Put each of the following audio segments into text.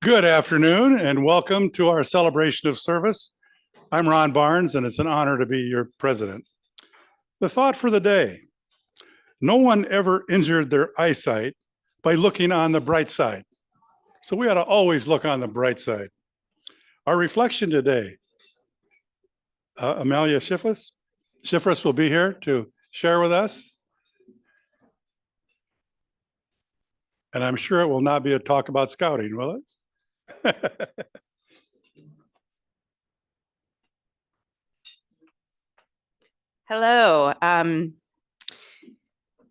Good afternoon and welcome to our celebration of service. I'm Ron Barnes and it's an honor to be your president. The thought for the day: no one ever injured their eyesight by looking on the bright side. So we ought to always look on the bright side. Our reflection today, Amelia Schifris will be here to share with us. And I'm sure it will not be a talk about scouting, will it? Hello.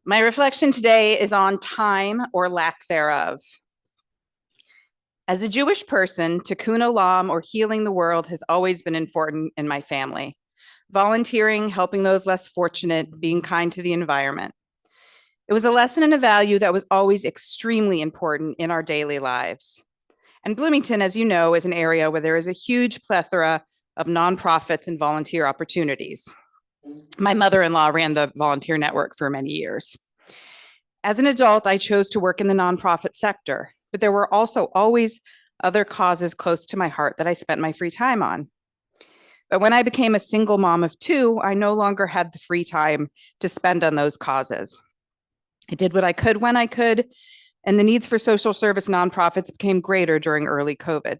My reflection today is on time or lack thereof. As a Jewish person, tikkun olam or healing the world has always been important in my family. Volunteering, helping those less fortunate, being kind to the environment. It was a lesson and a value that was always extremely important in our daily lives. And Bloomington, as you know, is an area where there is a huge plethora of nonprofits and volunteer opportunities. My mother-in-law ran the volunteer network for many years. As an adult, I chose to work in the nonprofit sector, but there were also always other causes close to my heart that I spent my free time on. But when I became a single mom of two, I no longer had the free time to spend on those causes. I did what I could when I could, and the needs for social service nonprofits became greater during early COVID.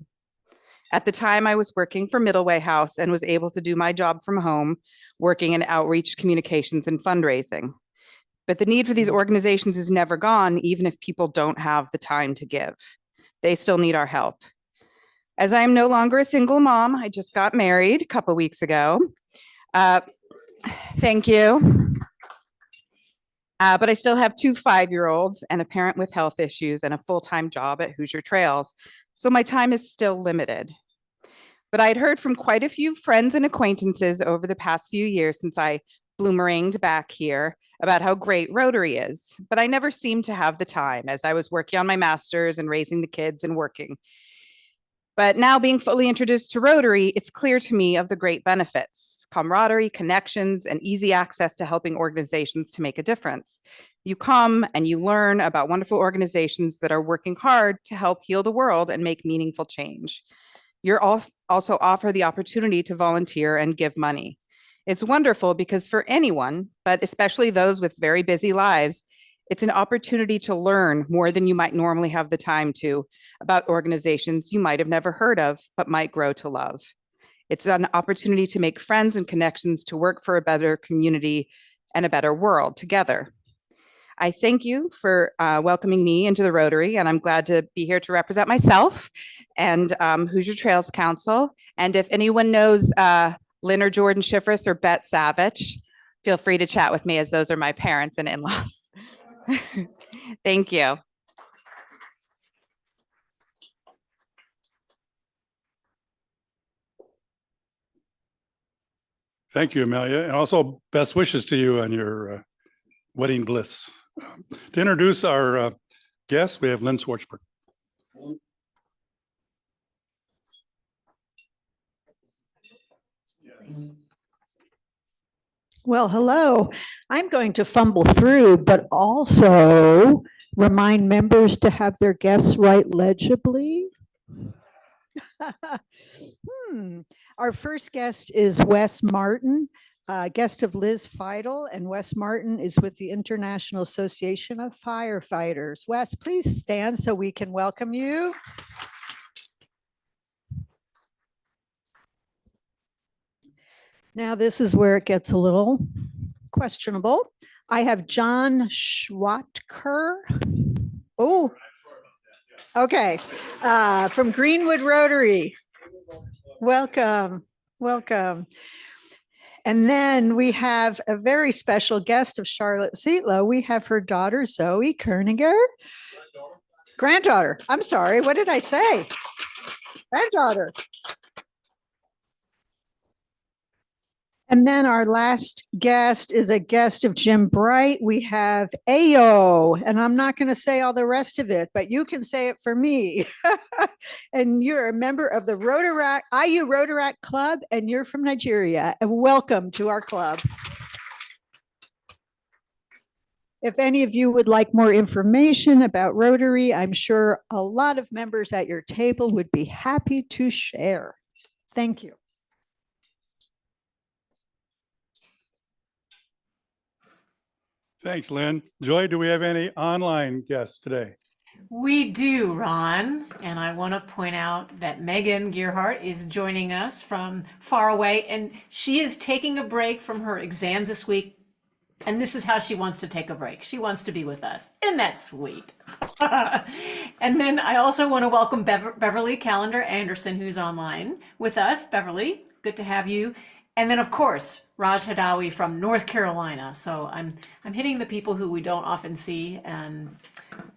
At the time, I was working for Middleway House and was able to do my job from home, working in outreach, communications, and fundraising. But the need for these organizations is never gone, even if people don't have the time to give. They still need our help. As I am no longer a single mom, I just got married a couple weeks ago. Thank you. But I still have two 5-year-olds and a parent with health issues and a full-time job at Hoosier Trails. So my time is still limited. But I'd heard from quite a few friends and acquaintances over the past few years since I bloomeranged back here about how great Rotary is. But I never seemed to have the time as I was working on my master's and raising the kids and working. But now being fully introduced to Rotary, it's clear to me of the great benefits: camaraderie, connections, and easy access to helping organizations to make a difference. You come and you learn about wonderful organizations that are working hard to help heal the world and make meaningful change. You're also offer the opportunity to volunteer and give money. It's wonderful because for anyone, but especially those with very busy lives, it's an opportunity to learn more than you might normally have the time to about organizations you might have never heard of, but might grow to love. It's an opportunity to make friends and connections to work for a better community and a better world together. I thank you for welcoming me into the Rotary, and I'm glad to be here to represent myself and Hoosier Trails Council. And if anyone knows Lynn or Jordan Schifris or Bet Savage, feel free to chat with me, as those are my parents and in-laws. Thank you. Thank you, Amelia, and also best wishes to you on your wedding bliss. To introduce our guests, we have Lynn Schwartzberg. Well, hello. I'm going to fumble through, but also remind members to have their guests write legibly. Our first guest is Wes Martin, guest of Liz Feidel, and Wes Martin is with the International Association of Firefighters. Wes, please stand so we can welcome you. Now, this is where it gets a little questionable. I have John Schwatker. Oh, okay. From Greenwood Rotary. Welcome, welcome. And then we have a very special guest of Charlotte Seatlow. We have her daughter, Zoe Kerniger. Granddaughter. I'm sorry. What did I say? Granddaughter. And then our last guest is a guest of Jim Bright. We have Ayo, and I'm not going to say all the rest of it, but you can say it for me. And you're a member of the IU Rotaract Club, and you're from Nigeria. And welcome to our club. If any of you would like more information about Rotary, I'm sure a lot of members at your table would be happy to share. Thank you. Thanks, Lynn. Joy, do we have any online guests today? We do, Ron, and I want to point out that Megan Gearhart is joining us from far away, and she is taking a break from her exams this week, and this is how she wants to take a break. She wants to be with us. Isn't that sweet? And then I also want to welcome Beverly Calendar Anderson, who's online with us. Beverly, good to have you. And then, of course, Raj Hadawi from North Carolina. So I'm hitting the people who we don't often see, and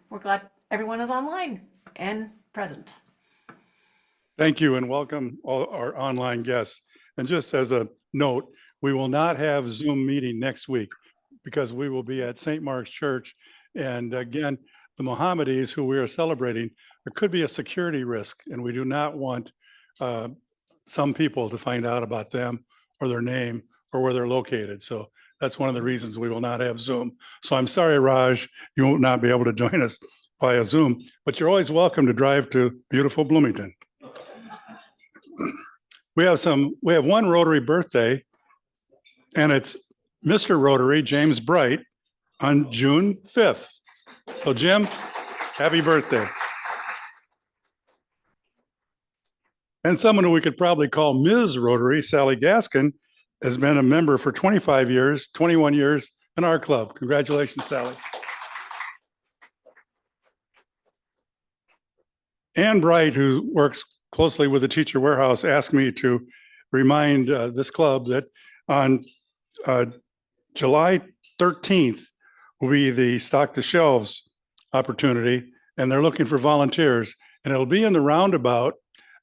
we're glad everyone is online and present. Thank you and welcome all our online guests. And just as a note, we will not have Zoom meeting next week because we will be at St. Mark's Church. And again, the Mohammedis who we are celebrating, there could be a security risk, and we do not want some people to find out about them or their name or where they're located. So that's one of the reasons we will not have Zoom. So I'm sorry, Raj, you will not be able to join us via Zoom, but you're always welcome to drive to beautiful Bloomington. We have one Rotary birthday, and it's Mr. Rotary James Bright on June 5th. So Jim, happy birthday. And someone who we could probably call Ms. Rotary, Sally Gaskin, has been a member for 25 years, 21 years in our club. Congratulations, Sally. Ann Bright, who works closely with the Teacher Warehouse, asked me to remind this club that on July 13th will be the Stock the Shelves opportunity, and they're looking for volunteers. And it'll be in the roundabout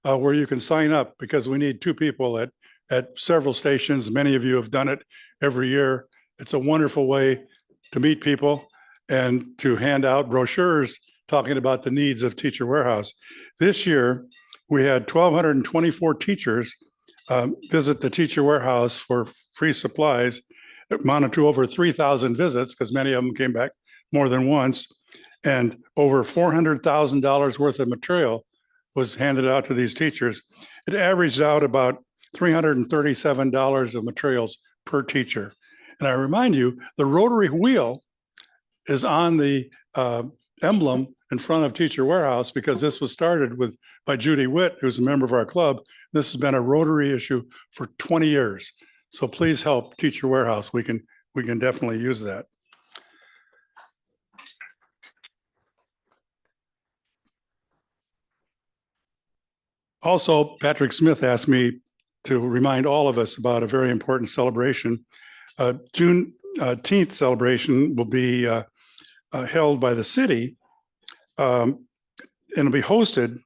where you can sign up, because we need 2 people at several stations. Many of you have done it every year. It's a wonderful way to meet people and to hand out brochures talking about the needs of Teacher Warehouse. This year, we had 1,224 teachers visit the Teacher Warehouse for free supplies. It amounted to over 3,000 visits, because many of them came back more than once, and over $400,000 worth of material was handed out to these teachers. It averaged out about $337 of materials per teacher. And I remind you, the Rotary wheel is on the emblem in front of Teacher Warehouse, because this was started by Judy Witt, who's a member of our club. This has been a Rotary issue for 20 years. So please help Teacher Warehouse. We can definitely use that. Also, Patrick Smith asked me to remind all of us about a very important celebration. June 10th celebration will be held by the city, and it'll be hosted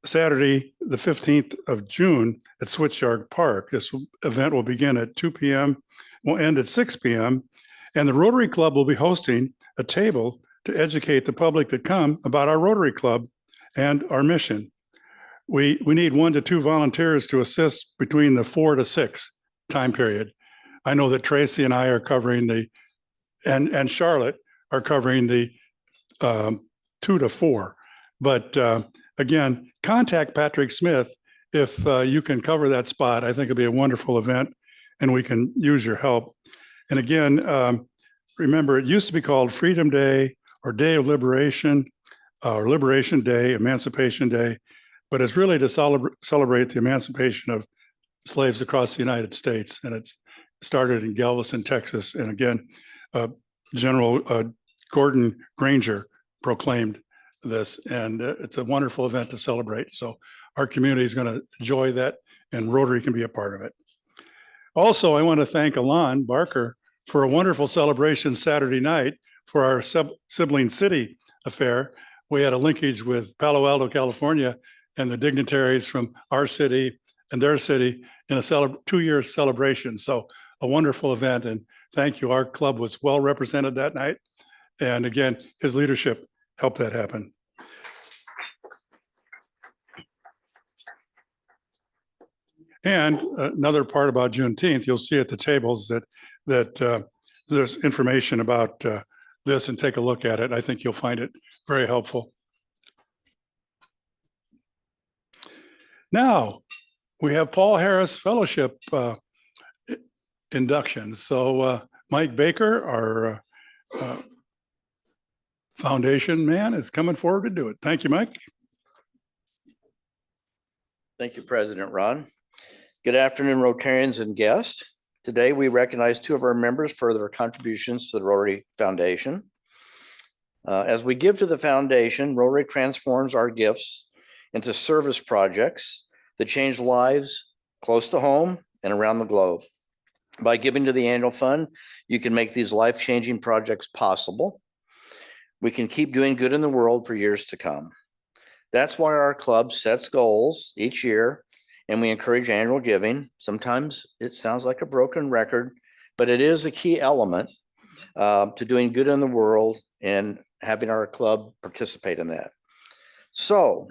Saturday, the 15th of June at Switchyard Park. This event will begin at 2 p.m., will end at 6 p.m., and the Rotary Club will be hosting a table to educate the public that come about our Rotary Club and our mission. We need 1 to 2 volunteers to assist between the 4 to 6 time period. I know that Tracy and I are covering and Charlotte are covering the 2 to 4. But again, contact Patrick Smith if you can cover that spot. I think it'll be a wonderful event, and we can use your help. And again, remember, it used to be called Freedom Day or Day of Liberation, or Liberation Day, Emancipation Day, but it's really to celebrate the emancipation of slaves across the United States. And it's started in Galveston, Texas. And again, General Gordon Granger proclaimed this, and it's a wonderful event to celebrate. So our community is going to enjoy that, and Rotary can be a part of it. Also, I want to thank Alon Barker for a wonderful celebration Saturday night for our sibling city affair. We had a linkage with Palo Alto, California, and the dignitaries from our city and their city in a 2-year celebration. So a wonderful event, and thank you. Our club was well represented that night. And again, his leadership helped that happen. And another part about Juneteenth, you'll see at the tables that there's information about this, and take a look at it. I think you'll find it very helpful. Now, we have Paul Harris Fellowship inductions. So Mike Baker, our foundation man, is coming forward to do it. Thank you, Mike. Thank you, President Ron. Good afternoon, Rotarians and guests. Today, we recognize 2 of our members for their contributions to the Rotary Foundation. As we give to the foundation, Rotary transforms our gifts into service projects that change lives close to home and around the globe. By giving to the annual fund, you can make these life-changing projects possible. We can keep doing good in the world for years to come. That's why our club sets goals each year, and we encourage annual giving. Sometimes it sounds like a broken record, but it is a key element to doing good in the world and having our club participate in that. So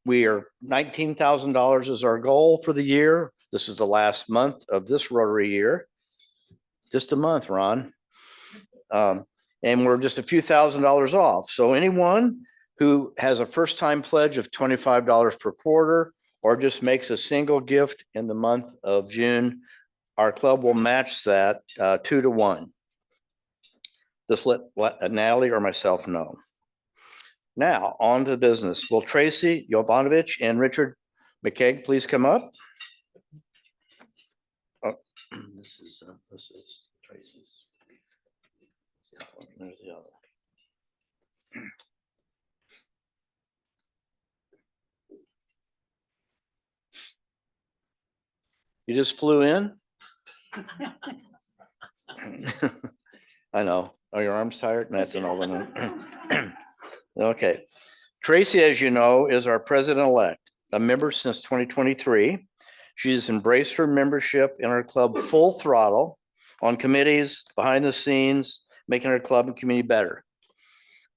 we are $19,000 is our goal for the year. This is the last month of this Rotary year. Just a month, Ron. And we're just a few $1,000s off. So anyone who has a first-time pledge of $25 per quarter or just makes a single gift in the month of June, our club will match that 2 to 1. Just let Natalie or myself know. Now, on to the business. Will Tracy Jovanovich and Richard McKeag please come up? Oh, this is Tracy's. There's the other. You just flew in? I know. Are your arms tired? That's an old one. Okay. Tracy, as you know, is our president-elect, a member since 2023. She's embraced her membership in our club full throttle on committees, behind the scenes, making our club and community better.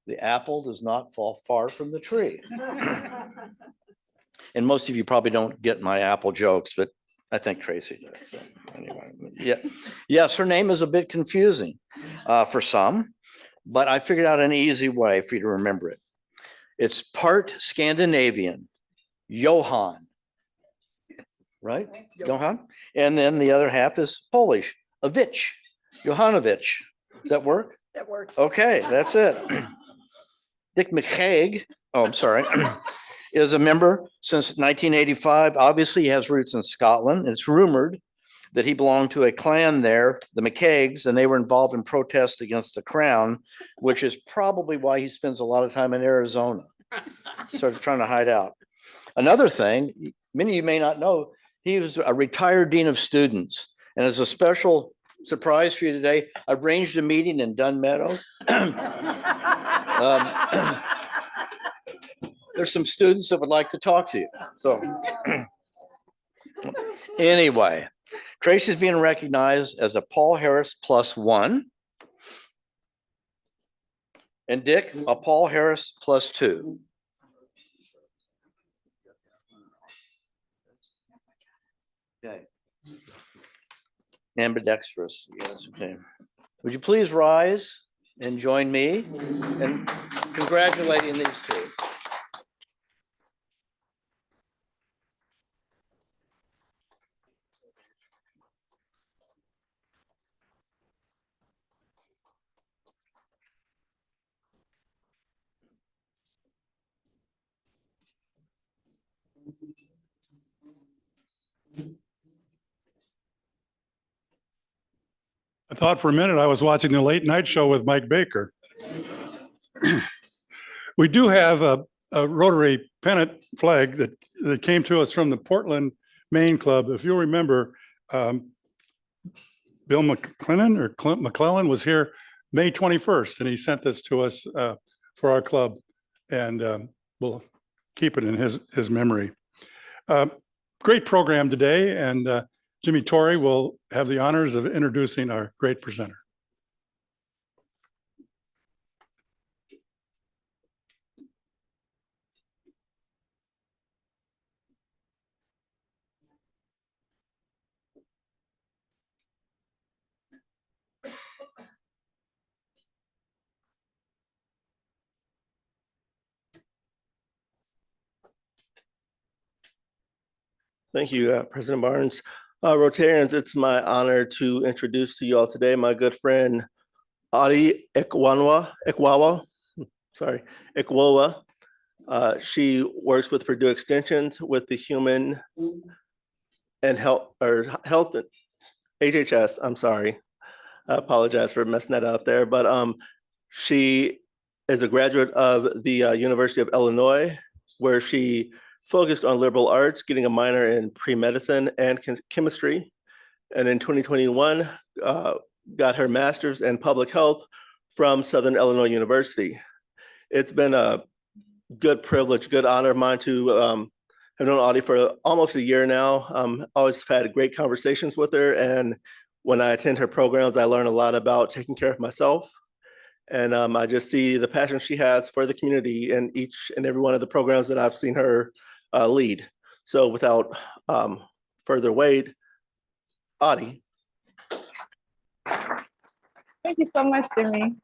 The apple does not fall far from the tree. And most of you probably don't get my apple jokes, but I think Tracy does. So anyway, yeah. Yes, her name is a bit confusing for some, but I figured out an easy way for you to remember it. It's part Scandinavian, Johan, right? Johan. And then the other half is Polish, Avich, Johanovich. Does that work? That works. Okay, that's it. Dick McKeag, oh, I'm sorry, is a member since 1985. Obviously, he has roots in Scotland. It's rumored that he belonged to a clan there, the McKeags, and they were involved in protests against the crown, which is probably why he spends a lot of time in Arizona, sort of trying to hide out. Another thing, many of you may not know, he was a retired dean of students. And as a special surprise for you today, I've arranged a meeting in Dunn Meadow. There's some students that would like to talk to you. So anyway, Tracy's being recognized as a Paul Harris +1. And Dick, a Paul Harris +2. Okay. Ambidextrous, yes, okay. Would you please rise and join me in congratulating these 2? I thought for a minute I was watching the late night show with Mike Baker. We do have a Rotary pennant flag that came to us from the Portland Maine Club. If you'll remember, Bill McClellan was here May 21st, and he sent this to us for our club, and we'll keep it in his memory. Great program today, and Jimmy Torrey will have the honors of introducing our great presenter. Thank you, President Barnes. Rotarians, it's my honor to introduce to you all today my good friend, Ekwonwa. She works with Purdue Extensions with the Human and Health HHS. I'm sorry. I apologize for messing that up there, but she is a graduate of the University of Illinois, where she focused on liberal arts, getting a minor in pre-medicine and chemistry. And in 2021, got her master's in public health from Southern Illinois University. It's been a good privilege, good honor of mine to have known Audie for almost a year now. Always had great conversations with her. And when I attend her programs, I learn a lot about taking care of myself. And I just see the passion she has for the community in each and every one of the programs that I've seen her lead. So without further wait, Audie. Thank you so much, Jimmy.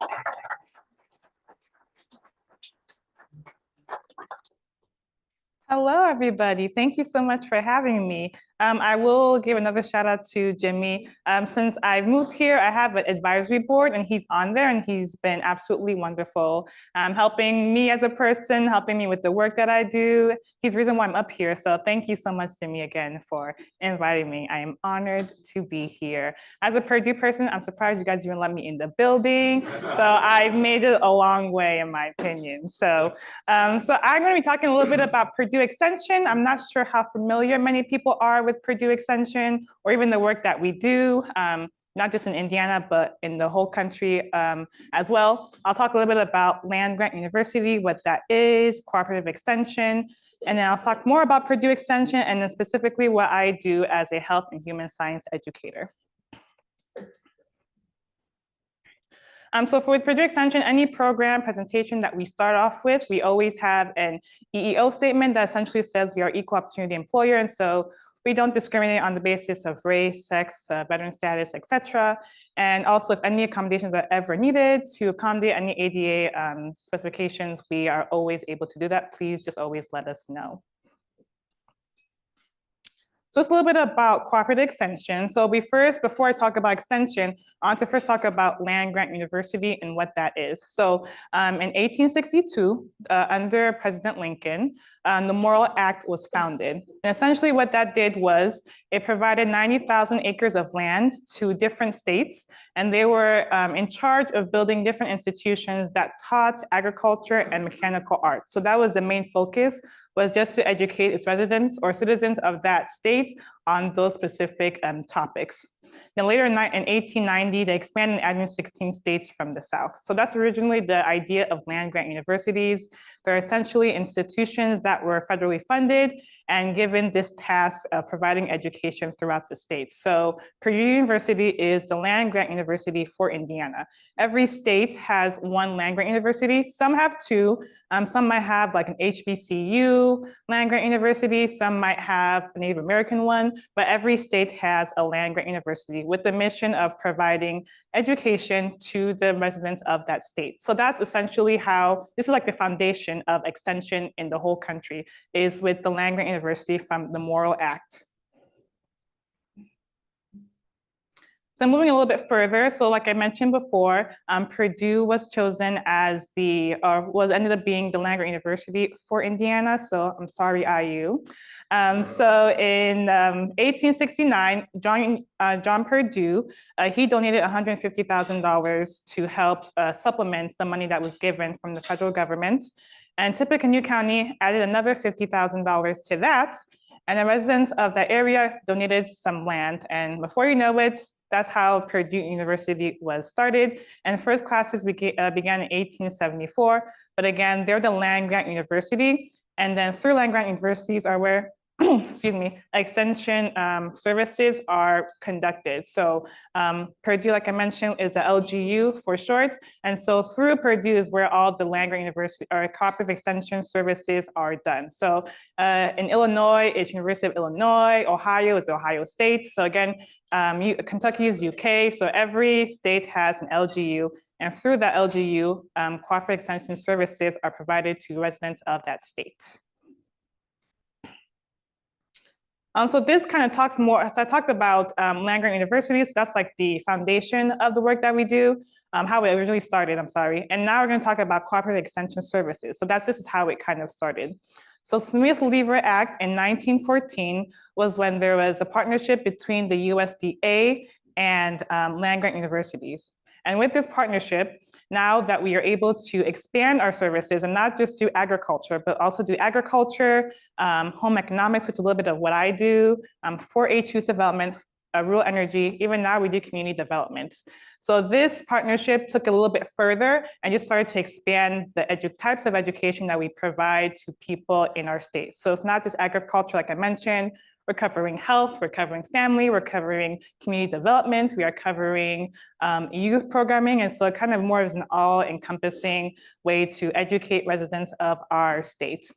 Hello, everybody. Thank you so much for having me. I will give another shout out to Jimmy. Since I moved here, I have an advisory board and he's on there and he's been absolutely wonderful, helping me as a person, helping me with the work that I do. He's the reason why I'm up here. So thank you so much, Jimmy, again for inviting me. I am honored to be here. As a Purdue person, I'm surprised you guys even let me in the building. So I've made it a long way in my opinion. So I'm going to be talking a little bit about Purdue Extension. I'm not sure how familiar many people are with Purdue Extension or even the work that we do, not just in Indiana, but in the whole country as well. I'll talk a little bit about Land Grant University, what that is, cooperative extension, and then I'll talk more about Purdue Extension and then specifically what I do as a health and human science educator. So with Purdue Extension, any program presentation that we start off with, we always have an EEO statement that essentially says we are equal opportunity employer. And so we don't discriminate on the basis of race, sex, veteran status, etc. And also if any accommodations are ever needed to accommodate any ADA specifications, we are always able to do that. Please just always let us know. So it's a little bit about cooperative extension. So before I talk about extension, I want to first talk about Land Grant University and what that is. So in 1862, under President Lincoln, the Morrill Act was founded. And essentially what that did was it provided 90,000 acres of land to different states, and they were in charge of building different institutions that taught agriculture and mechanical arts. So that was the main focus, was just to educate its residents or citizens of that state on those specific topics. Then later in 1890, they expanded and added 16 states from the South. So that's originally the idea of land grant universities. They're essentially institutions that were federally funded and given this task of providing education throughout the state. So Purdue University is the land grant university for Indiana. Every state has one land grant university. Some have two. Some might have like an HBCU land grant university. Some might have a Native American one, but every state has a land grant university with the mission of providing education to the residents of that state. So that's essentially how, this is like the foundation of extension in the whole country, is with the land grant university from the Morrill Act. So moving a little bit further, so like I mentioned before, Purdue was chosen as ended up being the land grant university for Indiana. So I'm sorry, IU. So in 1869, John Purdue, he donated $150,000 to help supplement the money that was given from the federal government. And Tippecanoe County added another $50,000 to that. And the residents of that area donated some land. And before you know it, that's how Purdue University was started. And first classes began in 1874. But again, they're the land grant university. And then through land grant universities are where excuse me, extension services are conducted. So Purdue, like I mentioned, is the LGU for short. And so through Purdue is where all the land grant university or cooperative extension services are done. So in Illinois, it's University of Illinois. Ohio is Ohio State. So again, Kentucky is UK. So every state has an LGU. And through that LGU, cooperative extension services are provided to residents of that state. So this kind of talks more, so I talked about land grant universities. That's like the foundation of the work that we do, how it originally started, I'm sorry. And now we're going to talk about cooperative extension services. So this is how it kind of started. So Smith-Lever Act in 1914 was when there was a partnership between the USDA and land grant universities. And with this partnership, now that we are able to expand our services and not just do agriculture, but also do agriculture, home economics, which is a little bit of what I do, 4-H youth development, rural energy, even now we do community development. So this partnership took a little bit further and just started to expand the types of education that we provide to people in our state. So it's not just agriculture, like I mentioned. We're covering health, we're covering family, we're covering community development, we are covering youth programming. And so it kind of more is an all-encompassing way to educate residents of our state.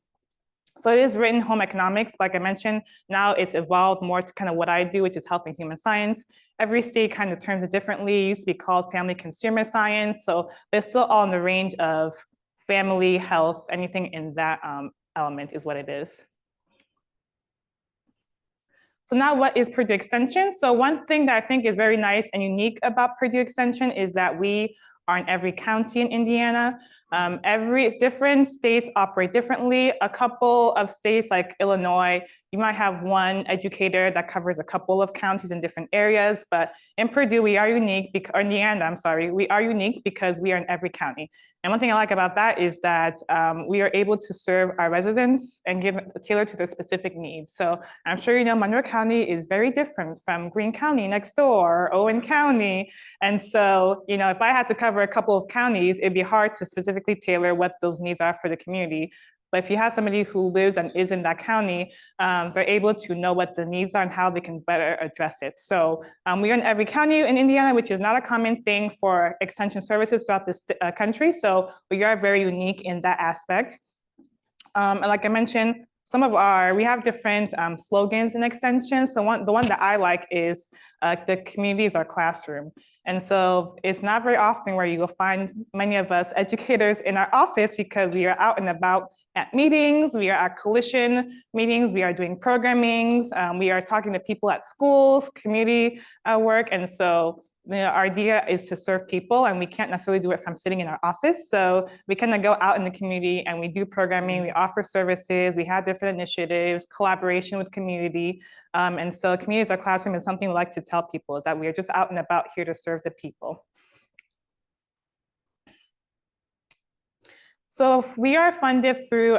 So it is written home economics, like I mentioned. Now it's evolved more to kind of what I do, which is health and human science. Every state kind of terms it differently. It used to be called family consumer science. So it's still all in the range of family, health, anything in that element is what it is. So now what is Purdue Extension? So one thing that I think is very nice and unique about Purdue Extension is that we are in every county in Indiana. Every different states operate differently. A couple of states like Illinois, you might have one educator that covers a couple of counties in different areas, but in Purdue, we are unique, or Indiana, I'm sorry, we are unique because we are in every county. And one thing I like about that is that we are able to serve our residents and tailor to their specific needs. So I'm sure you know Monroe County is very different from Greene County next door, or Owen County. And so, you know, if I had to cover a couple of counties, it'd be hard to specifically tailor what those needs are for the community. But if you have somebody who lives and is in that county, they're able to know what the needs are and how they can better address it. So we are in every county in Indiana, which is not a common thing for extension services throughout this country. So we are very unique in that aspect. And like I mentioned, we have different slogans in extension. So the one that I like is the community is our classroom. And so it's not very often where you will find many of us educators in our office because we are out and about at meetings, we are at coalition meetings, we are doing programmings, we are talking to people at schools, community work. And so our idea is to serve people, and we can't necessarily do it from sitting in our office. So we kind of go out in the community and we do programming, we offer services, we have different initiatives, collaboration with community. And so community is our classroom is something we like to tell people, is that we are just out and about here to serve the people. So we are funded through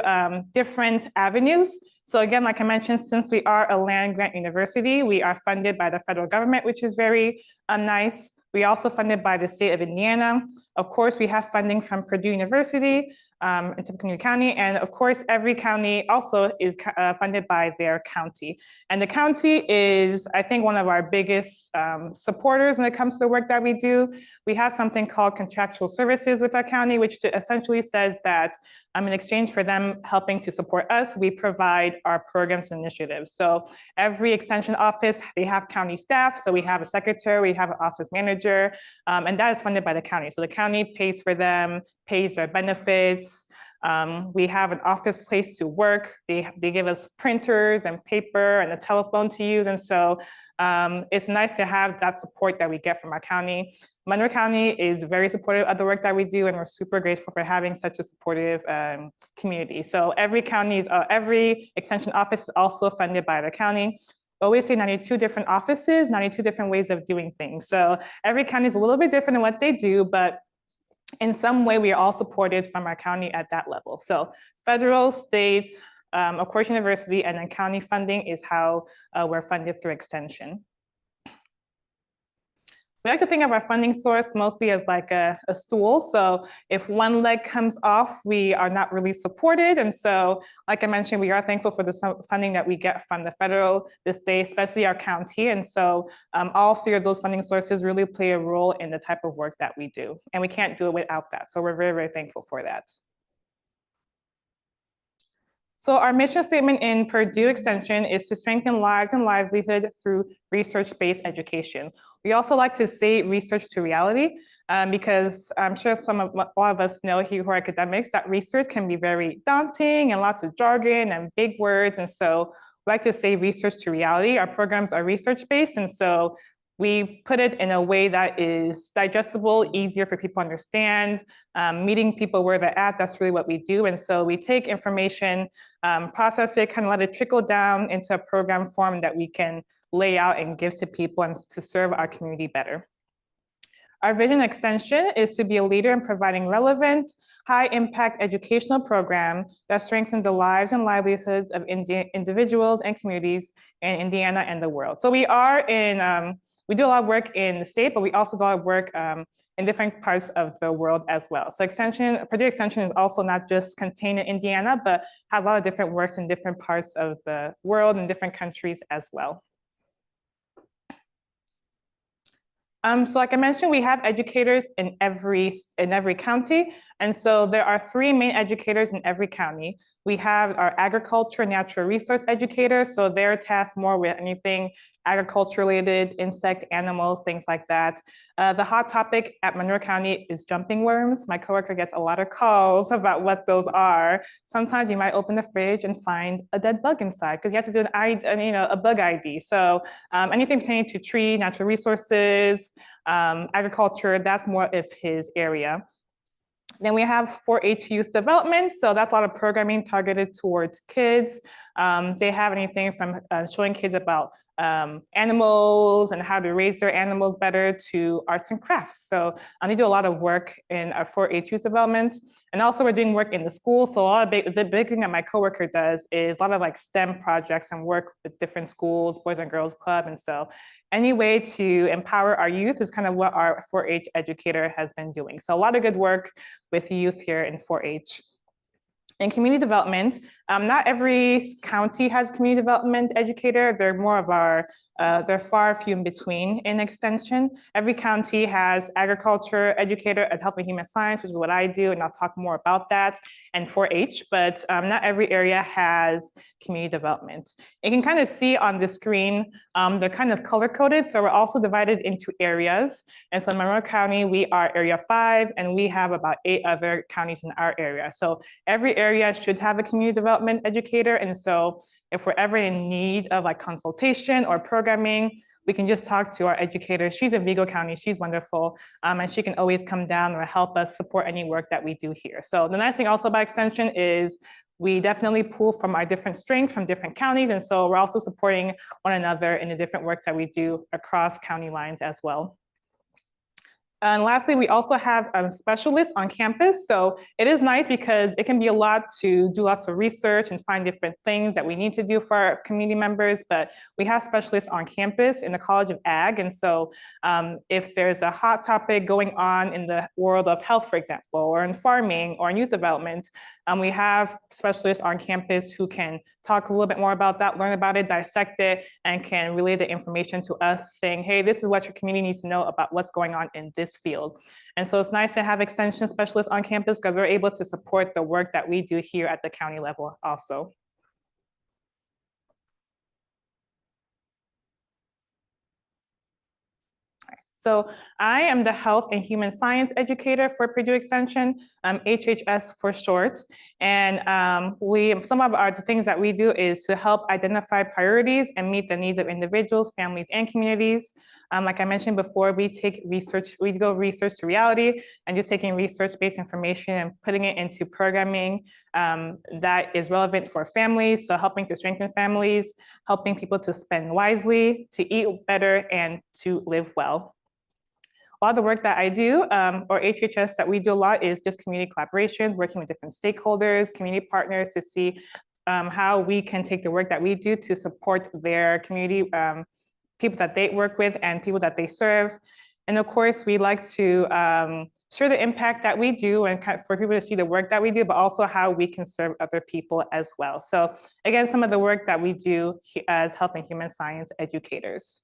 different avenues. So again, like I mentioned, since we are a land grant university, we are funded by the federal government, which is very nice. We are also funded by the state of Indiana. Of course, we have funding from Purdue University in Tippecanoe County. And of course, every county also is funded by their county. And the county is, I think, one of our biggest supporters when it comes to the work that we do. We have something called contractual services with our county, which essentially says that in exchange for them helping to support us, we provide our programs and initiatives. So every extension office, they have county staff. So we have a secretary, we have an office manager, and that is funded by the county. So the county pays for them, pays their benefits. We have an office place to work. They give us printers and paper and a telephone to use. And so it's nice to have that support that we get from our county. Monroe County is very supportive of the work that we do, and we're super grateful for having such a supportive community. So every every extension office is also funded by the county. Always say 92 different offices, 92 different ways of doing things. So every county is a little bit different in what they do, but in some way, we are all supported from our county at that level. So federal, state, of course, university, and then county funding is how we're funded through extension. We like to think of our funding source mostly as like a stool. So if one leg comes off, we are not really supported. And so, like I mentioned, we are thankful for the funding that we get from the federal, the state, especially our county. And so all three of those funding sources really play a role in the type of work that we do. And we can't do it without that. So we're very, very thankful for that. So our mission statement in Purdue Extension is to strengthen lives and livelihood through research-based education. We also like to say research to reality because I'm sure a lot of us know here who are academics that research can be very daunting and lots of jargon and big words. And so we like to say research to reality. Our programs are research-based, and so we put it in a way that is digestible, easier for people to understand, meeting people where they're at. That's really what we do. And so we take information, process it, kind of let it trickle down into a program form that we can lay out and give to people and to serve our community better. Our vision extension is to be a leader in providing relevant, high-impact educational program that strengthen the lives and livelihoods of individuals and communities in Indiana and the world. So we are in, we do a lot of work in the state, but we also do a lot of work in different parts of the world as well. So Purdue Extension is also not just contained in Indiana, but has a lot of different works in different parts of the world and different countries as well. So like I mentioned, we have educators in every county. And so there are 3 main educators in every county. We have our agriculture and natural resource educators. So they're tasked more with anything agriculture related, insect, animals, things like that. The hot topic at Monroe County is jumping worms. My coworker gets a lot of calls about what those are. Sometimes you might open the fridge and find a dead bug inside because you have to do a bug ID. So anything pertaining to tree, natural resources, agriculture, that's more of his area. Then we have 4-H youth development. So that's a lot of programming targeted towards kids. They have anything from showing kids about animals and how to raise their animals better to arts and crafts. So they do a lot of work in our 4-H youth development. And also we're doing work in the school. So the big thing that my coworker does is a lot of like STEM projects and work with different schools, Boys and Girls Club. And so any way to empower our youth is kind of what our 4-H educator has been doing. So a lot of good work with youth here in 4-H. In community development, not every county has community development educator. They're more of our, they're far few in between in extension. Every county has agriculture educator at Health and Human Science, which is what I do, and I'll talk more about that, and 4-H, but not every area has community development. You can kind of see on the screen, they're kind of color-coded, so we're also divided into areas. And so in Monroe County, we are Area 5, and we have about 8 other counties in our area. So every area should have a community development educator. And so if we're ever in need of like consultation or programming, we can just talk to our educator. She's in Vigo County, she's wonderful. And she can always come down or help us support any work that we do here. So the nice thing also about extension is we definitely pull from our different strengths from different counties. And so we're also supporting one another in the different works that we do across county lines as well. And lastly, we also have specialists on campus. So it is nice because it can be a lot to do lots of research and find different things that we need to do for our community members, but we have specialists on campus in the College of Ag. And so if there's a hot topic going on in the world of health, for example, or in farming or in youth development, we have specialists on campus who can talk a little bit more about that, learn about it, dissect it, and can relay the information to us saying, hey, this is what your community needs to know about what's going on in this field. And so it's nice to have extension specialists on campus because they're able to support the work that we do here at the county level also. So I am the Health and Human Science educator for Purdue Extension, HHS for short. And some of the things that we do is to help identify priorities and meet the needs of individuals, families, and communities. Like I mentioned before, we go research to reality and just taking research-based information and putting it into programming that is relevant for families. So helping to strengthen families, helping people to spend wisely, to eat better, and to live well. A lot of the work that I do, or HHS that we do a lot, is just community collaborations, working with different stakeholders, community partners to see how we can take the work that we do to support their community, people that they work with and people that they serve. And of course, we like to share the impact that we do and for people to see the work that we do, but also how we can serve other people as well. So again, some of the work that we do as health and human science educators.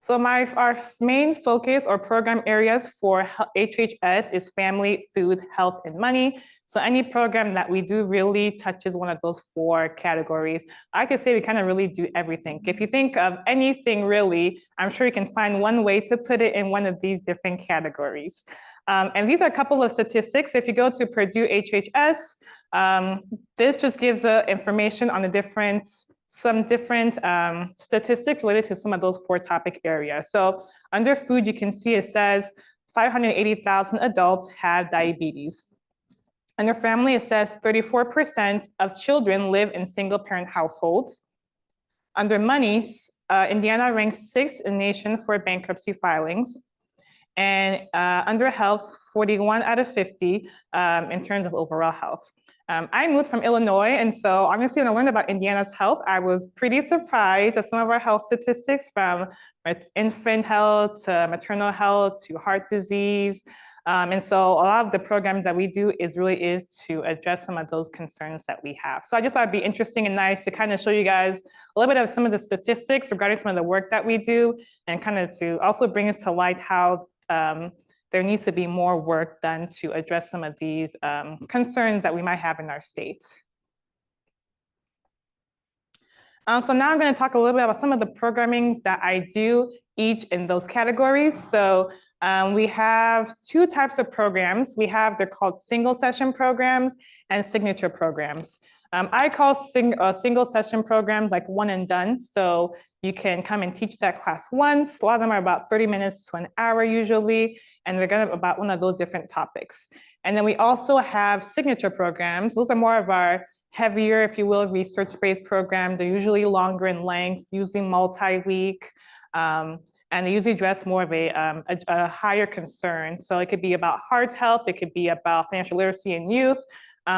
So our main focus or program areas for HHS is family, food, health, and money. So any program that we do really touches one of those 4 categories. I could say we kind of really do everything. If you think of anything really, I'm sure you can find one way to put it in one of these different categories. And these are a couple of statistics. If you go to Purdue HHS, this just gives information on some different statistics related to some of those 4 topic areas. So under food, you can see it says 580,000 adults have diabetes. Under family, it says 34% of children live in single parent households. Under money, Indiana ranks 6th in the nation for bankruptcy filings. And under health, 41 out of 50 in terms of overall health. I moved from Illinois, and so obviously when I learned about Indiana's health, I was pretty surprised at some of our health statistics, from infant health to maternal health to heart disease. And so a lot of the programs that we do really is to address some of those concerns that we have. So I just thought it'd be interesting and nice to kind of show you guys a little bit of some of the statistics regarding some of the work that we do, and kind of to also bring us to light how there needs to be more work done to address some of these concerns that we might have in our state. So now I'm going to talk a little bit about some of the programming that I do each in those categories. So we have 2 types of programs. They're called single session programs and signature programs. I call single session programs like one and done. So you can come and teach that class once. A lot of them are about 30 minutes to an hour usually, and they're going to be about one of those different topics. And then we also have signature programs. Those are more of our heavier, if you will, research-based program. They're usually longer in length, usually multi-week, and they usually address more of a higher concern. So it could be about heart health, it could be about financial literacy in youth.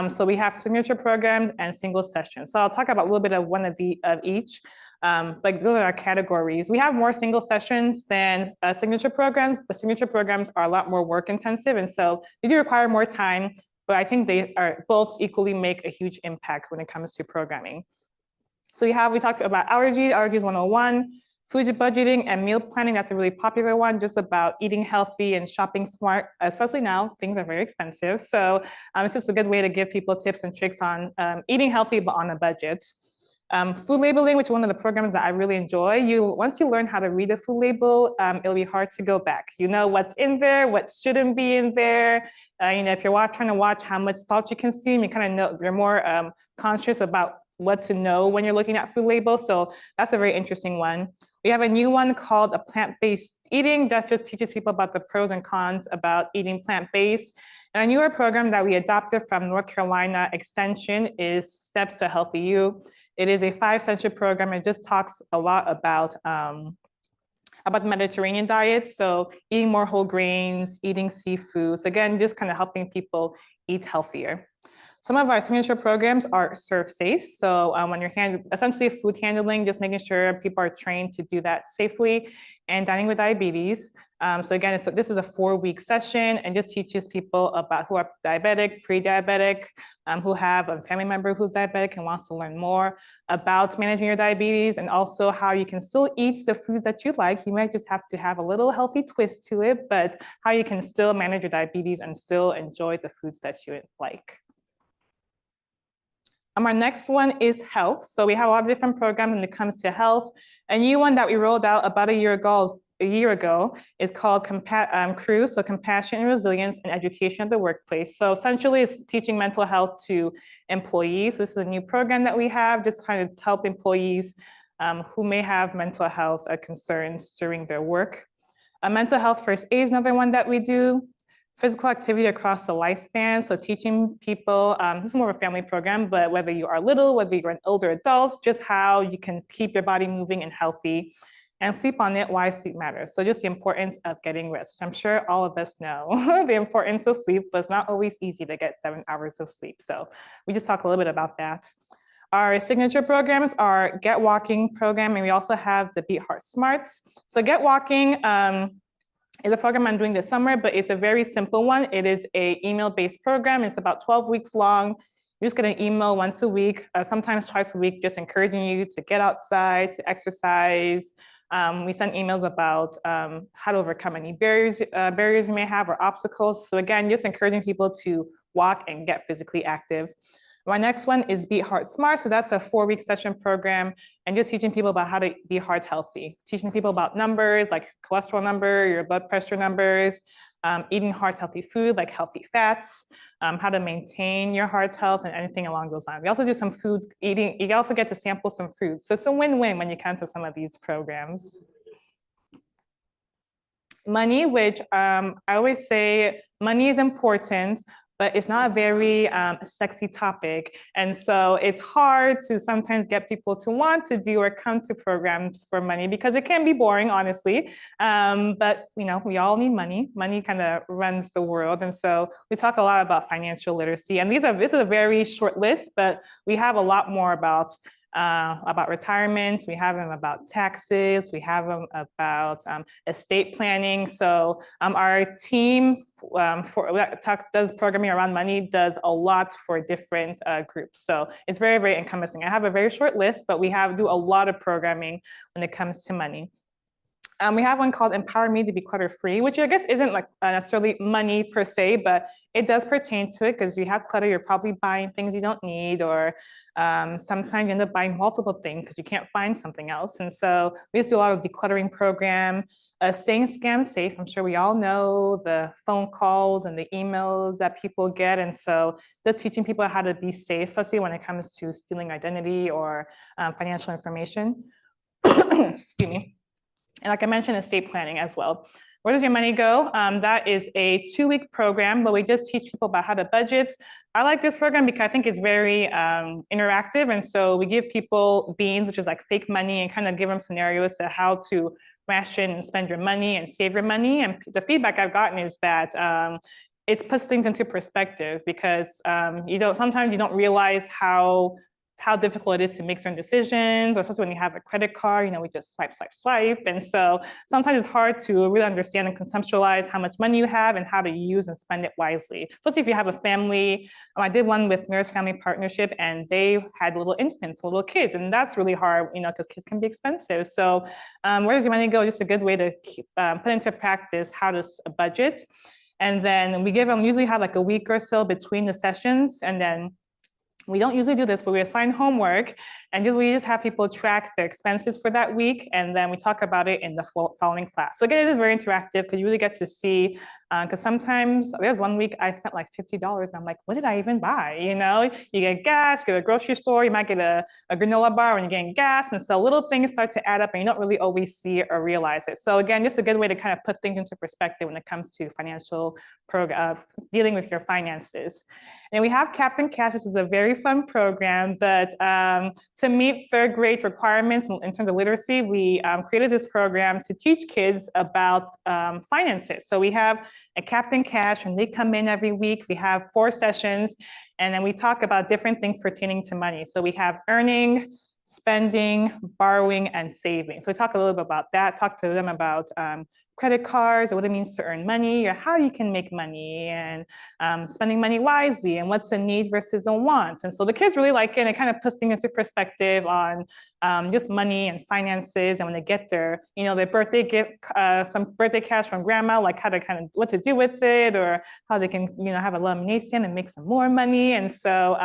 So we have signature programs and single sessions. So I'll talk about a little bit of one of each. Like those are our categories. We have more single sessions than signature programs, but signature programs are a lot more work intensive, and so they do require more time. But I think they are both equally make a huge impact when it comes to programming. So we talked about allergies 101, food budgeting and meal planning. That's a really popular one, just about eating healthy and shopping smart, especially now, things are very expensive. So it's just a good way to give people tips and tricks on eating healthy, but on a budget. Food labeling, which is one of the programs that I really enjoy. Once you learn how to read a food label, it'll be hard to go back. You know what's in there, what shouldn't be in there. If you're trying to watch how much salt you consume, you kind of know, you're more conscious about what to know when you're looking at food labels. So that's a very interesting one. We have a new one called a plant-based eating that just teaches people about the pros and cons about eating plant-based. And a newer program that we adopted from North Carolina Extension is Steps to Healthy You. It is a 5-session program. It just talks a lot about the Mediterranean diet. So eating more whole grains, eating seafoods, again, just kind of helping people eat healthier. Some of our signature programs are Serve Safe. So when you're essentially food handling, just making sure people are trained to do that safely, and Dining with Diabetes. So again, this is a 4-week session and just teaches people about who are diabetic, pre-diabetic, who have a family member who's diabetic and wants to learn more about managing your diabetes, and also how you can still eat the foods that you like. You might just have to have a little healthy twist to it, but how you can still manage your diabetes and still enjoy the foods that you like. Our next one is health. So we have a lot of different programs when it comes to health. A new one that we rolled out about a year ago is called CREW, so Compassion and Resilience in Education at the Workplace. So essentially it's teaching mental health to employees. This is a new program that we have, just trying to help employees who may have mental health concerns during their work. Mental health first aid is another one that we do. Physical activity across the lifespan, so teaching people, this is more of a family program, but whether you are little, whether you're an older adult, just how you can keep your body moving and healthy. and sleep on it, why sleep matters. So just the importance of getting rest, which I'm sure all of us know the importance of sleep, but it's not always easy to get 7 hours of sleep. So we just talk a little bit about that. Our signature programs are Get Walking program, and we also have the Beat Heart Smarts. So Get Walking is a program I'm doing this summer, but it's a very simple one. It is a email-based program. It's about 12 weeks long. You just get an email once a week, sometimes twice a week, just encouraging you to get outside, to exercise. We send emails about how to overcome any barriers you may have or obstacles. So again, just encouraging people to walk and get physically active. My next one is Beat Heart Smart. So that's a 4-week session program and just teaching people about how to be heart healthy, teaching people about numbers like cholesterol number, your blood pressure numbers, eating heart healthy food like healthy fats, how to maintain your heart's health and anything along those lines. We also do some food eating. You also get to sample some food. So it's a win-win when you come to some of these programs. Money, which I always say money is important, but it's not a very sexy topic. And so it's hard to sometimes get people to want to do or come to programs for money because it can be boring, honestly. But you know, we all need money. Money kind of runs the world. And so we talk a lot about financial literacy. And this is a very short list, but we have a lot more about retirement, we have them about taxes, we have them about estate planning. So our team does programming around money, does a lot for different groups. So it's very, very encompassing. I have a very short list, but we do a lot of programming when it comes to money. We have one called Empower Me to Be Clutter-Free, which I guess isn't like necessarily money per se, but it does pertain to it because you have clutter, you're probably buying things you don't need, or sometimes you end up buying multiple things because you can't find something else. And so we just do a lot of decluttering program, staying scam safe. I'm sure we all know the phone calls and the emails that people get. And so just teaching people how to be safe, especially when it comes to stealing identity or financial information. Excuse me. And like I mentioned, estate planning as well. Where does your money go? That is a 2-week program, but we just teach people about how to budget. I like this program because I think it's very interactive. And so we give people beans, which is like fake money, and kind of give them scenarios to how to ration and spend your money and save your money. And the feedback I've gotten is that it puts things into perspective because sometimes you don't realize how difficult it is to make certain decisions, or especially when you have a credit card, we just swipe. And so sometimes it's hard to really understand and conceptualize how much money you have and how to use and spend it wisely. Especially if you have a family. I did one with Nurse Family Partnership, and they had little infants, little kids, and that's really hard, because kids can be expensive. So where does your money go? Just a good way to put into practice how to budget. And then we usually have like a week or so between the sessions, and then we don't usually do this, but we assign homework, and we just have people track their expenses for that week, and then we talk about it in the following class. So again, it is very interactive because you really get to see, because sometimes there's one week I spent like $50, and I'm like, what did I even buy? You get gas, you get a grocery store, you might get a granola bar when you're getting gas, and so little things start to add up, and you don't really always see it or realize it. So again, just a good way to kind of put things into perspective when it comes to financial dealing with your finances. And we have Captain Cash, which is a very fun program, but to meet 3rd grade requirements in terms of literacy, we created this program to teach kids about finances. So we have a Captain Cash, and they come in every week. We have 4 sessions, and then we talk about different things pertaining to money. So we have earning, spending, borrowing, and saving. So we talk a little bit about that, talk to them about credit cards, or what it means to earn money, or how you can make money, and spending money wisely, and what's a need versus a want. And so the kids really like it, and it kind of puts things into perspective on just money and finances. And when they get their birthday gift, some birthday cash from grandma, like what to do with it, or how they can, have a lemonade stand and make some more money. And so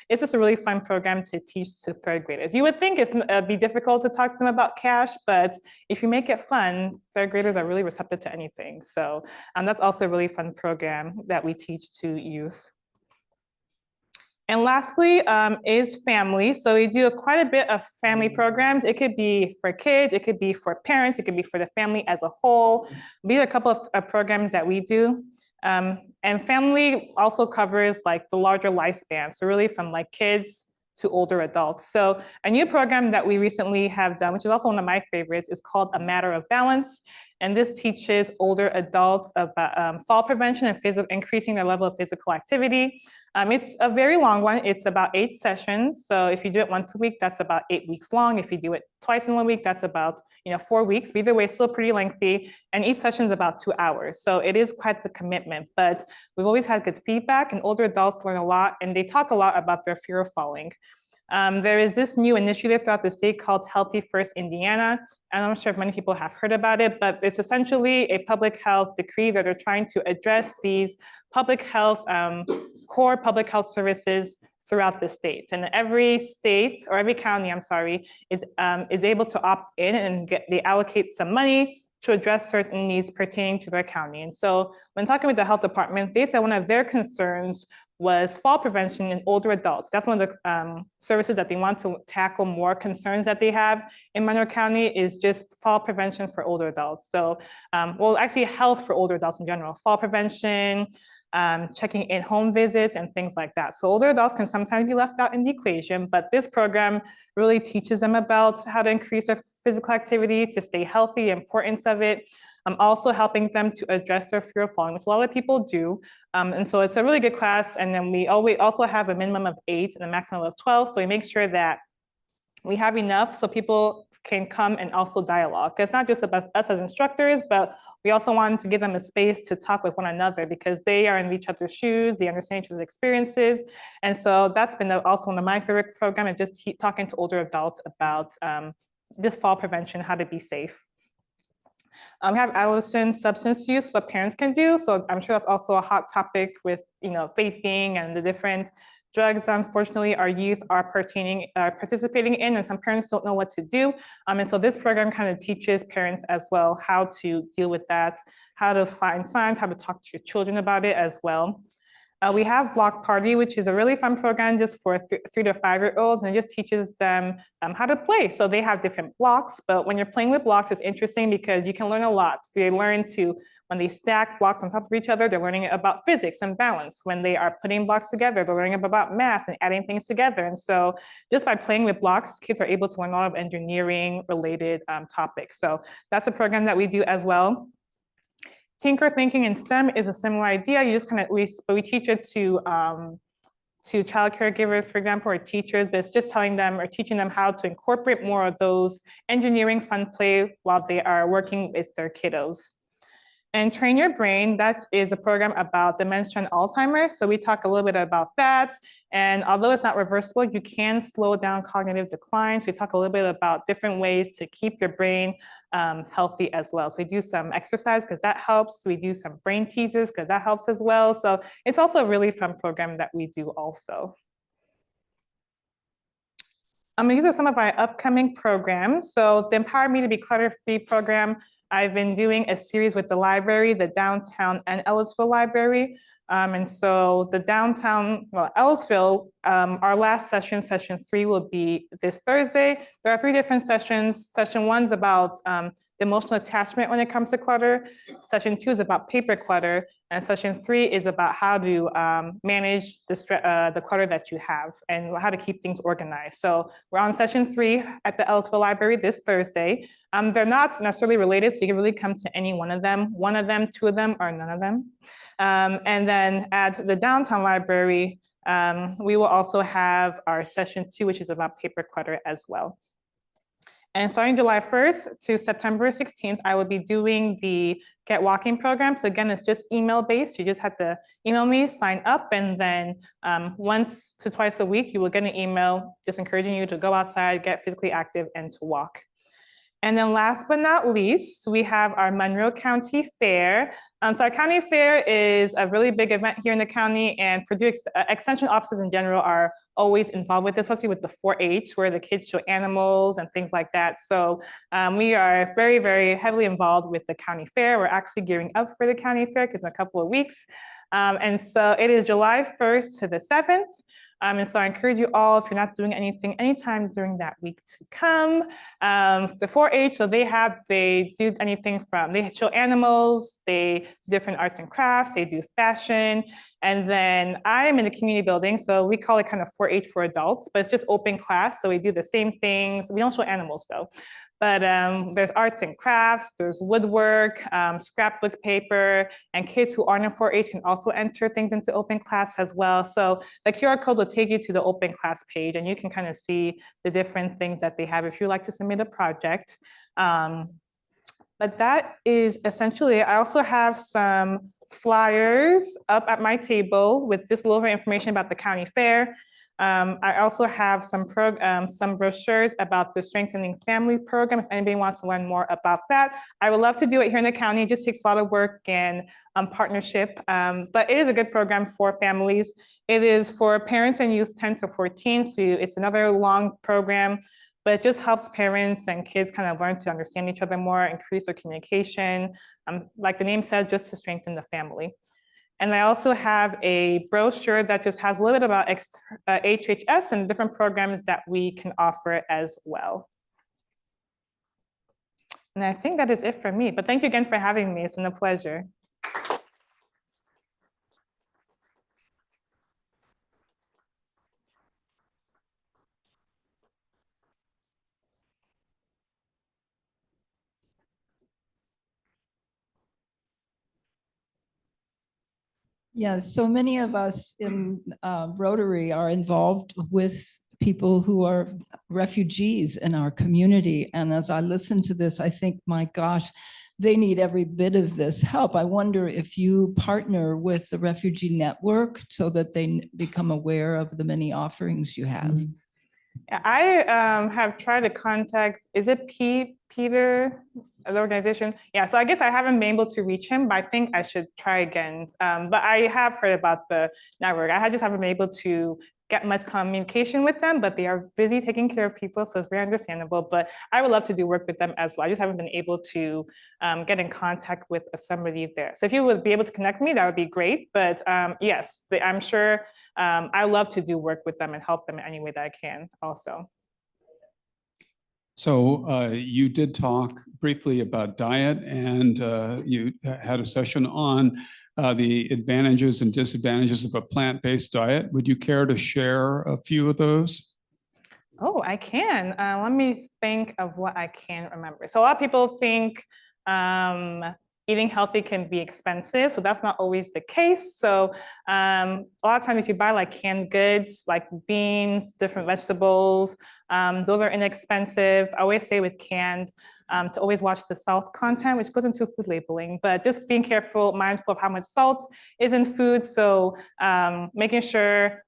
it's just a really fun program to teach to 3rd graders. You would think it'd be difficult to talk to them about cash, but if you make it fun, 3rd graders are really receptive to anything. So that's also a really fun program that we teach to youth. And lastly is family. So we do quite a bit of family programs. It could be for kids, it could be for parents, it could be for the family as a whole. These are a couple of programs that we do. And family also covers like the larger lifespan. So really from like kids to older adults. So a new program that we recently have done, which is also one of my favorites, is called A Matter of Balance. And this teaches older adults about fall prevention and increasing their level of physical activity. It's a very long one. It's about 8 sessions. So if you do it once a week, that's about 8 weeks long. If you do it twice in 1 week, that's about 4 weeks. But either way, it's still pretty lengthy. And each session is about 2 hours. So it is quite the commitment. But we've always had good feedback, and older adults learn a lot, and they talk a lot about their fear of falling. There is this new initiative throughout the state called Healthy First Indiana. I'm not sure if many people have heard about it, but it's essentially a public health decree that are trying to address these public health, core public health services throughout the state. And every state, or every county, I'm sorry, is able to opt in and they allocate some money to address certain needs pertaining to their county. And so when talking with the health department, they said one of their concerns was fall prevention in older adults. That's one of the services that they want to tackle. More concerns that they have in Monroe County is just fall prevention for older adults. So, well, actually health for older adults in general, fall prevention, checking in home visits and things like that. So older adults can sometimes be left out in the equation, but this program really teaches them about how to increase their physical activity, to stay healthy, the importance of it. Also helping them to address their fear of falling, which a lot of people do. And so it's a really good class. And then we also have a minimum of 8 and a maximum of 12. So we make sure that we have enough so people can come and also dialogue. It's not just about us as instructors, but we also want to give them a space to talk with one another because they are in each other's shoes, they understand each other's experiences. And so that's been also one of my favorite programs, and just talking to older adults about just fall prevention, how to be safe. We have adolescent substance use, what parents can do. So I'm sure that's also a hot topic with vaping and the different drugs, unfortunately, our youth are participating in, and some parents don't know what to do. And so this program kind of teaches parents as well how to deal with that, how to find signs, how to talk to your children about it as well. We have Block Party, which is a really fun program just for 3 to 5-year-olds, and it just teaches them how to play. So they have different blocks, but when you're playing with blocks, it's interesting because you can learn a lot. They learn when they stack blocks on top of each other, they're learning about physics and balance. When they are putting blocks together, they're learning about math and adding things together. And so just by playing with blocks, kids are able to learn a lot of engineering related topics. So that's a program that we do as well. Tinker Thinking in STEM is a similar idea. You just we teach it to child caregivers, for example, or teachers, but it's just telling them or teaching them how to incorporate more of those engineering fun play while they are working with their kiddos. And Train Your Brain, that is a program about dementia and Alzheimer's. So we talk a little bit about that. And although it's not reversible, you can slow down cognitive decline. So we talk a little bit about different ways to keep your brain healthy as well. So we do some exercise because that helps. We do some brain teasers because that helps as well. So it's also a really fun program that we do also. These are some of our upcoming programs. So the Empower Me to Be Clutter-Free program, I've been doing a series with the library, the downtown and Ellisville library. And so the downtown, Ellisville, our last session, session 3, will be this Thursday. There are 3 different sessions. Session 1 is about the emotional attachment when it comes to clutter. Session 2 is about paper clutter. And session 3 is about how to manage the clutter that you have and how to keep things organized. So we're on session 3 at the Ellisville Library this Thursday. They're not necessarily related, so you can really come to any one of them, 2 of them, or none of them. And then at the downtown library, we will also have our session 2, which is about paper clutter as well. And starting July 1st to September 16th, I will be doing the Get Walking program. So again, it's just email based. You just have to email me, sign up, and then once to twice a week, you will get an email just encouraging you to go outside, get physically active, and to walk. And then last but not least, we have our Monroe County Fair. So our county fair is a really big event here in the county, and Purdue extension officers in general are always involved with this, especially with the 4-H, where the kids show animals and things like that. So we are very, very heavily involved with the county fair. We're actually gearing up for the county fair because in a couple of weeks. And so it is July 1st to the 7th. And so I encourage you all, if you're not doing anything anytime during that week, to come. The 4-H, so they do anything from, they show animals, they do different arts and crafts, they do fashion, And then I'm in the community building, so we call it kind of 4-H for adults, but it's just open class. So we do the same things. We don't show animals though. But there's arts and crafts, there's woodwork, scrapbook paper, and kids who aren't in 4-H can also enter things into open class as well. So the QR code will take you to the open class page, and you can kind of see the different things that they have if you'd like to submit a project. But that is essentially, I also have some flyers up at my table with just a little bit of information about the county fair. I also have some brochures about the Strengthening Family Program, if anybody wants to learn more about that. I would love to do it here in the county. It just takes a lot of work and partnership, but it is a good program for families. It is for parents and youth 10 to 14, so it's another long program, but it just helps parents and kids kind of learn to understand each other more, increase their communication, like the name says, just to strengthen the family. And I also have a brochure that just has a little bit about HHS and different programs that we can offer as well. And I think that is it for me, but thank you again for having me. It's been a pleasure. Yeah, so many of us in Rotary are involved with people who are refugees in our community. And as I listen to this, I think, my gosh, they need every bit of this help. I wonder if you partner with the Refugee Network so that they become aware of the many offerings you have. I have tried to contact, is it Peter, the organization? Yeah, so I guess I haven't been able to reach him, but I think I should try again. But I have heard about the network. I just haven't been able to get much communication with them, but they are busy taking care of people, so it's very understandable. But I would love to do work with them as well. I just haven't been able to get in contact with somebody there. So if you would be able to connect me, that would be great. But yes, I'm sure I love to do work with them and help them in any way that I can also. So you did talk briefly about diet, and you had a session on the advantages and disadvantages of a plant-based diet. Would you care to share a few of those? Oh, I can. Let me think of what I can remember. So a lot of people think eating healthy can be expensive, so that's not always the case. So a lot of times if you buy like canned goods, like beans, different vegetables, those are inexpensive. I always say with canned to always watch the salt content, which goes into food labeling, but just being careful, mindful of how much salt is in food. So making sure,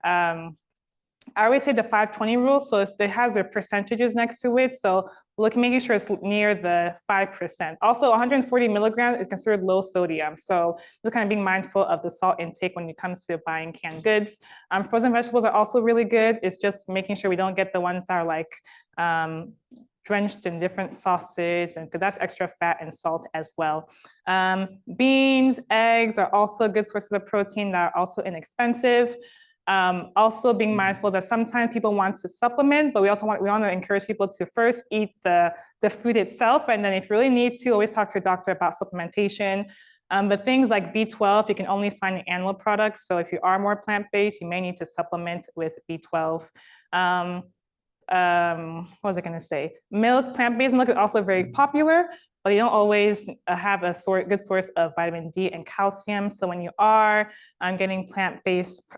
I always say the 5-20 rule. So it has their percentages next to it. So making sure it's near the 5%. Also 140 milligrams is considered low sodium. So just kind of being mindful of the salt intake when it comes to buying canned goods. Frozen vegetables are also really good. It's just making sure we don't get the ones that are like drenched in different sauces, and because that's extra fat and salt as well. Beans, eggs are also good sources of protein that are also inexpensive. Also being mindful that sometimes people want to supplement, but we want to encourage people to first eat the food itself. And then if you really need to, always talk to your doctor about supplementation. But things like B12, you can only find in animal products. So if you are more plant-based, you may need to supplement with B12. What was I going to say? Milk, plant-based milk is also very popular, but you don't always have a good source of vitamin D and calcium. So when you are getting plant-based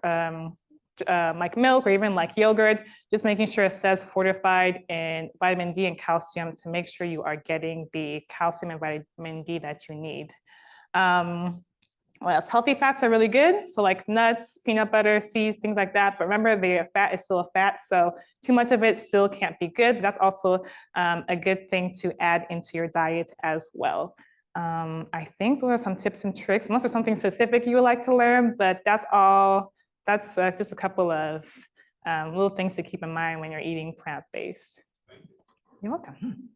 like milk or even like yogurt, just making sure it says fortified in vitamin D and calcium to make sure you are getting the calcium and vitamin D that you need. What else? Healthy fats are really good. So like nuts, peanut butter, seeds, things like that. But remember, the fat is still a fat. So too much of it still can't be good. But that's also a good thing to add into your diet as well. I think those are some tips and tricks, unless there's something specific you would like to learn, but that's all. That's just a couple of little things to keep in mind when you're eating plant-based. You're welcome.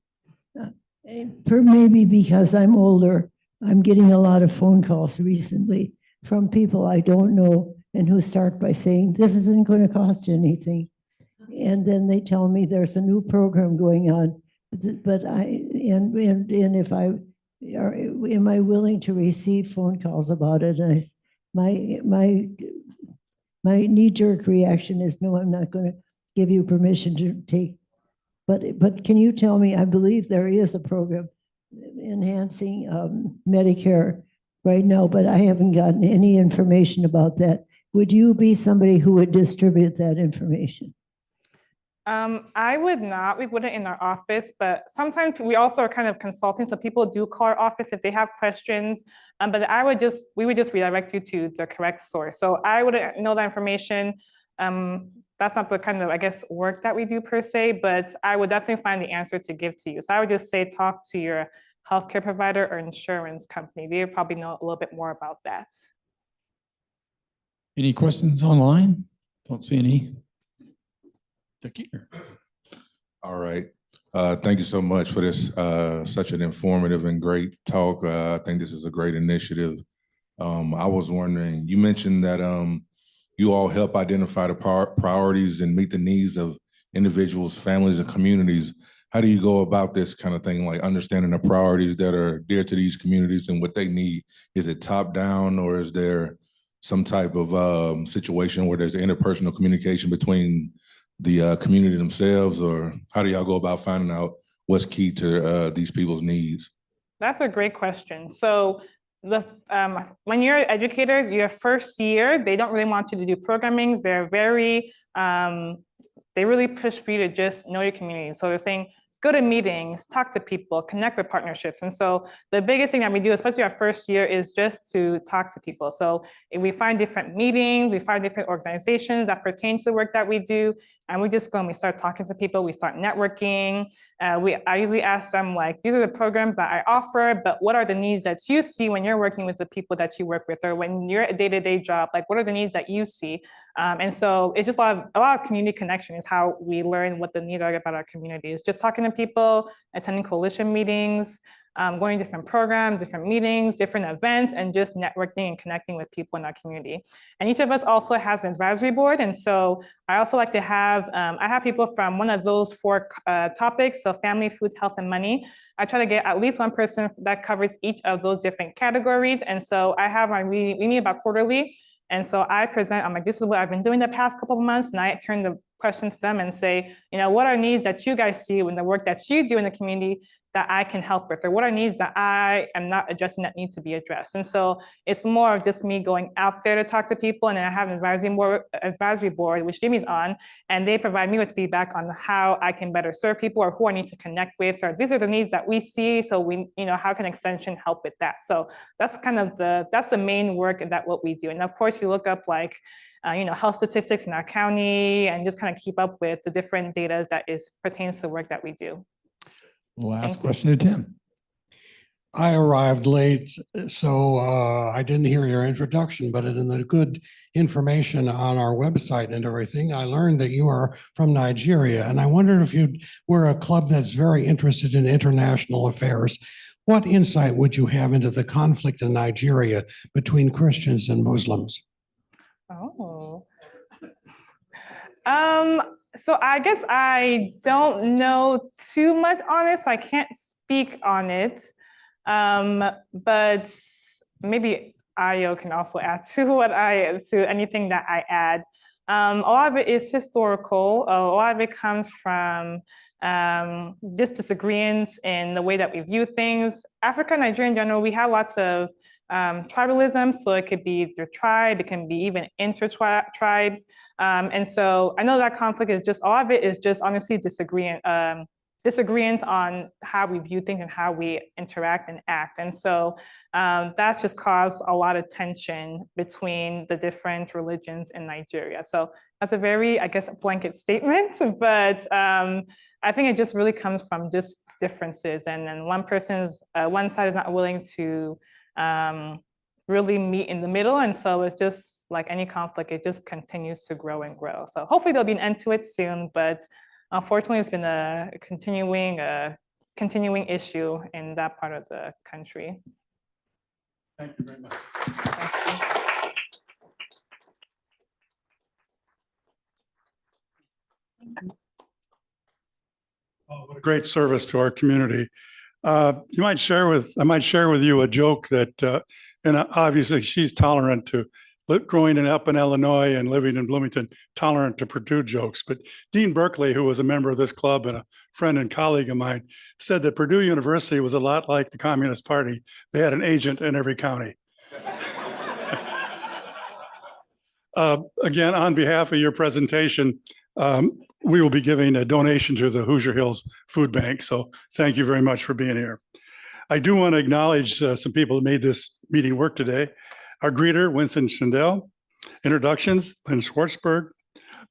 For maybe because I'm older, I'm getting a lot of phone calls recently from people I don't know and who start by saying, this isn't going to cost anything. And then they tell me there's a new program going on, but if I, am I willing to receive phone calls about it? And my knee-jerk reaction is, no, I'm not going to give you permission to take. But can you tell me, I believe there is a program enhancing Medicare right now, but I haven't gotten any information about that. Would you be somebody who would distribute that information? I would not, we wouldn't in our office, but sometimes we also are kind of consulting. So people do call our office if they have questions, but we would just redirect you to the correct source. So I wouldn't know that information. That's not the kind of, I guess, work that we do per se, but I would definitely find the answer to give to you. So I would just say, talk to your healthcare provider or insurance company. They probably know a little bit more about that. Any questions online? Don't see any. All right. Thank you so much for this, such an informative and great talk. I think this is a great initiative. I was wondering, you mentioned that you all help identify the priorities and meet the needs of individuals, families, and communities. How do you go about this kind of thing, like understanding the priorities that are dear to these communities and what they need? Is it top down, or is there some type of situation where there's interpersonal communication between the community themselves, or how do y'all go about finding out what's key to these people's needs? That's a great question. So when you're an educator, your first year, they don't really want you to do programming. They're very, they really push for you to just know your community. So they're saying, go to meetings, talk to people, connect with partnerships. And so the biggest thing that we do, especially our first year, is just to talk to people. So if we find different meetings, we find different organizations that pertain to the work that we do, and we just go and we start talking to people, we start networking. I usually ask them, like, these are the programs that I offer, but what are the needs that you see when you're working with the people that you work with, or when you're a day-to-day job, like, what are the needs that you see? And so it's just a lot of community connection is how we learn what the needs are about our community. Is just talking to people, attending coalition meetings, going to different programs, different meetings, different events, and just networking and connecting with people in our community. And each of us also has an advisory board. And so I also like to have, I have people from one of those 4 topics, so family, food, health, and money. I try to get at least one person that covers each of those different categories. And so I have we meet about quarterly. And so I present, I'm like, this is what I've been doing the past couple of months. And I turn the questions to them and say, you know, what are needs that you guys see in the work that you do in the community that I can help with, or what are needs that I am not addressing that need to be addressed? And so it's more of just me going out there to talk to people. And then I have an advisory board, which Jimmy's on, and they provide me with feedback on how I can better serve people, or who I need to connect with, or these are the needs that we see. So we, you know, how can Extension help with that? So that's kind of that's the main work that what we do. And of course, you look up like, you know, health statistics in our county, and just kind of keep up with the different data that pertains to the work that we do. Last question to Tim. I arrived late, so I didn't hear your introduction, but in the good information on our website and everything, I learned that you are from Nigeria. And I wondered if you were a club that's very interested in international affairs. What insight would you have into the conflict in Nigeria between Christians and Muslims? Oh. So I guess I don't know too much on it, so I can't speak on it. But maybe Ayo can also add to anything that I add. A lot of it is historical. A lot of it comes from just disagreements in the way that we view things. Africa, Nigeria in general, we have lots of tribalism, so it could be your tribe, it can be even inter-tribes. And so I know that conflict is just, a lot of it is just honestly disagreements on how we view things and how we interact and act. And so that's just caused a lot of tension between the different religions in Nigeria. So that's a very, I guess, blanket statement, but I think it just really comes from just differences. And then one side is not willing to really meet in the middle. And so it's just like any conflict, it just continues to grow and grow. So hopefully there'll be an end to it soon, but unfortunately it's been a continuing issue in that part of the country. Thank you very much. Oh, what a great service to our community. I might share with you a joke that, and obviously she's tolerant to growing up in Illinois and living in Bloomington, tolerant to Purdue jokes. But Dean Berkeley, who was a member of this club and a friend and colleague of mine, said that Purdue University was a lot like the Communist Party. They had an agent in every county. Again, on behalf of your presentation, we will be giving a donation to the Hoosier Hills Food Bank. So thank you very much for being here. I do want to acknowledge some people that made this meeting work today. Our greeter, Winston Schindel. Introductions, Lynn Schwartzberg.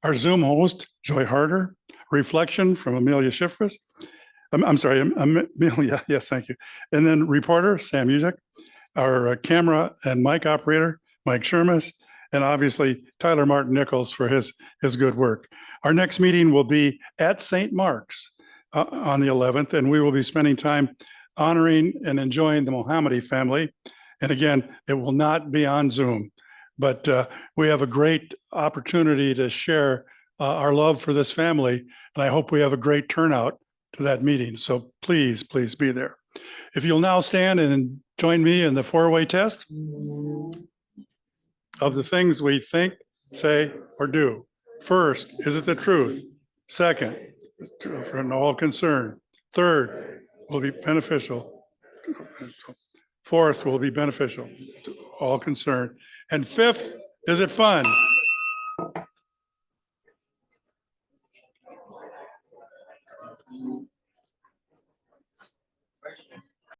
Our Zoom host, Joy Harder. Reflection from Amelia Schifris. I'm sorry, Amelia, yes, thank you. And then reporter, Sam Uzek. Our camera and mic operator, Mike Shermas. And obviously Tyler Martin Nichols for his good work. Our next meeting will be at St. Mark's on the 11th, and we will be spending time honoring and enjoying the Mohammadi family. And again, it will not be on Zoom, but we have a great opportunity to share our love for this family. And I hope we have a great turnout to that meeting. So please, please be there. If you'll now stand and join me in the four-way test of the things we think, say, or do. First, is it the truth? Second, for all concerned. Third, will be beneficial. Fourth, will be beneficial to all concerned. And fifth, is it fun?